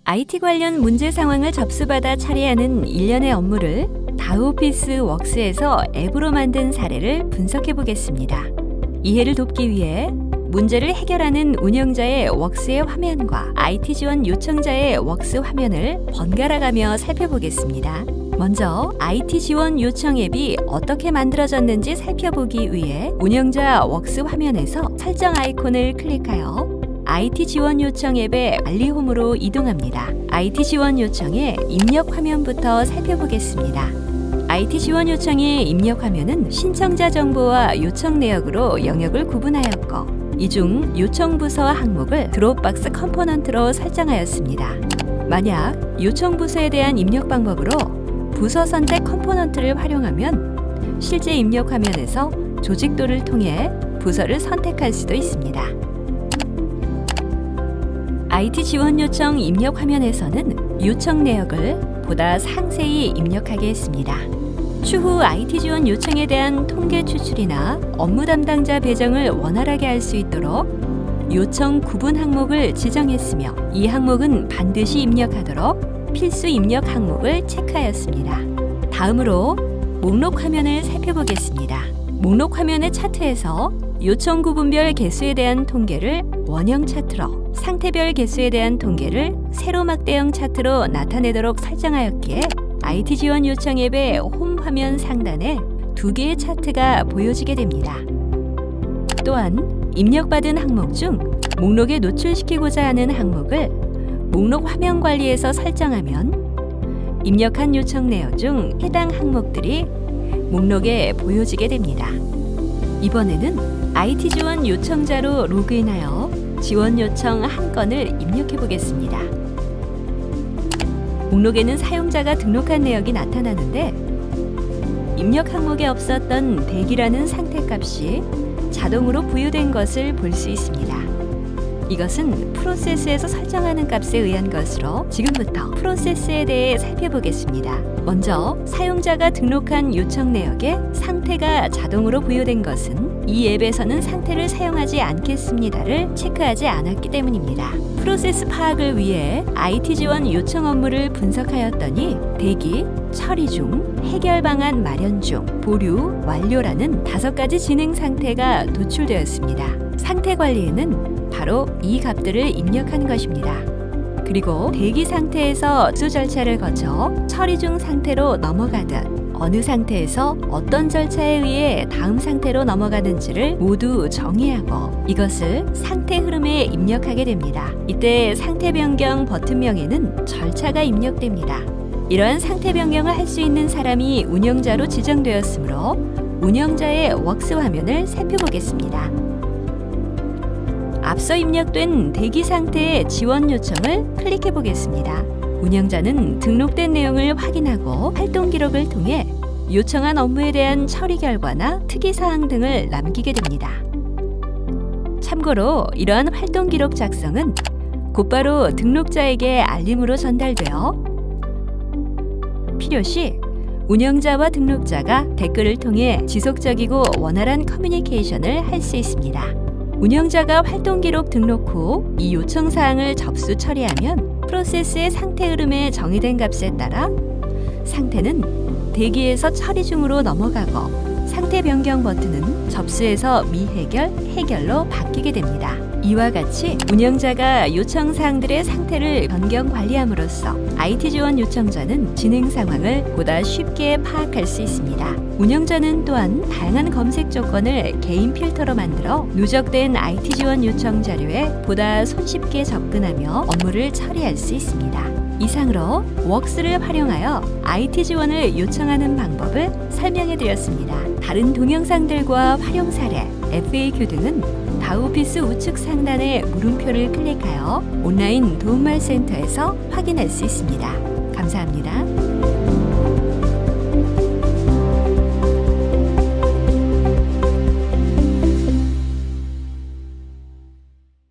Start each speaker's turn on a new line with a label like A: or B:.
A: IT 관련 문제 상황을 접수받아 처리하는 일련의 업무를 다우오피스 웍스에서 앱으로 만든 사례를 분석해 보겠습니다. 이해를 돕기 위해 문제를 해결하는 운영자의 웍스의 화면과 IT 지원 요청자의 웍스 화면을 번갈아 가며 살펴보겠습니다. 먼저 IT 지원 요청 앱이 어떻게 만들어졌는지 살펴보기 위해 운영자 웍스 화면에서 설정 아이콘을 클릭하여 IT 지원 요청 앱의 관리 홈으로 이동합니다. IT 지원 요청의 입력 화면부터 살펴보겠습니다. IT 지원 요청의 입력 화면은 신청자 정보와 요청 내역으로 영역을 구분하였고, 이 중 요청 부서 항목을 드롭박스 컴포넌트로 설정하였습니다. 만약 요청 부서에 대한 입력 방법으로 부서 선택 컴포넌트를 활용하면 실제 입력 화면에서 조직도를 통해 부서를 선택할 수도 있습니다. IT 지원 요청 입력 화면에서는 요청 내역을 보다 상세히 입력하게 했습니다. 추후 IT 지원 요청에 대한 통계 추출이나 업무 담당자 배정을 원활하게 할 수 있도록 요청 구분 항목을 지정했으며, 이 항목은 반드시 입력하도록 필수 입력 항목을 체크하였습니다. 다음으로 목록 화면을 살펴보겠습니다. 목록 화면의 차트에서 요청 구분별 개수에 대한 통계를 원형 차트로, 상태별 개수에 대한 통계를 세로 막대형 차트로 나타내도록 설정하였기에 IT 지원 요청 앱의 홈 화면 상단에 두 개의 차트가 보여지게 됩니다. 또한 입력받은 항목 중 목록에 노출시키고자 하는 항목을 목록 화면 관리에서 설정하면 입력한 요청 내역 중 해당 항목들이 목록에 보여지게 됩니다. 이번에는 IT 지원 요청자로 로그인하여 지원 요청 한 건을 입력해 보겠습니다. 목록에는 사용자가 등록한 내역이 나타나는데, 입력 항목에 없었던 대기라는 상태값이 자동으로 부여된 것을 볼 수 있습니다. 이것은 프로세스에서 설정하는 값에 의한 것으로 지금부터 프로세스에 대해 살펴보겠습니다. 먼저 사용자가 등록한 요청 내역에 상태가 자동으로 부여된 것은 이 앱에서는 상태를 사용하지 않겠습니다를 체크하지 않았기 때문입니다. 프로세스 파악을 위해 IT 지원 요청 업무를 분석하였더니 대기, 처리 중, 해결 방안 마련 중, 보류, 완료라는 5가지 진행 상태가 도출되었습니다. 상태 관리에는 바로 이 값들을 입력한 것입니다. 그리고 대기 상태에서 수 절차를 거쳐 처리 중 상태로 넘어가듯 어느 상태에서 어떤 절차에 의해 다음 상태로 넘어가는지를 모두 정의하고 이것을 상태 흐름에 입력하게 됩니다. 이때 상태 변경 버튼명에는 절차가 입력됩니다. 이러한 상태 변경을 할 수 있는 사람이 운영자로 지정되었으므로 운영자의 웍스 화면을 살펴보겠습니다. 앞서 입력된 대기 상태의 지원 요청을 클릭해 보겠습니다. 운영자는 등록된 내용을 확인하고 활동 기록을 통해 요청한 업무에 대한 처리 결과나 특이사항 등을 남기게 됩니다. 참고로 이러한 활동 기록 작성은 곧바로 등록자에게 알림으로 전달되어 필요시 운영자와 등록자가 댓글을 통해 지속적이고 원활한 커뮤니케이션을 할 수 있습니다. 운영자가 활동 기록 등록 후 이 요청 사항을 접수 처리하면 프로세스의 상태 흐름에 정의된 값에 따라 상태는 대기에서 처리 중으로 넘어가고 상태 변경 버튼은 접수에서 미해결, 해결로 바뀌게 됩니다. 이와 같이 운영자가 요청 사항들의 상태를 변경 관리함으로써 IT 지원 요청자는 진행 상황을 보다 쉽게 파악할 수 있습니다. 운영자는 또한 다양한 검색 조건을 개인 필터로 만들어 누적된 IT 지원 요청 자료에 보다 손쉽게 접근하며 업무를 처리할 수 있습니다. 이상으로 웍스를 활용하여 IT 지원을 요청하는 방법을 설명해 드렸습니다. 다른 동영상들과 활용 사례, FAQ 등은 다우오피스 우측 상단의 물음표를 클릭하여 온라인 도움말 센터에서 확인할 수 있습니다. 감사합니다.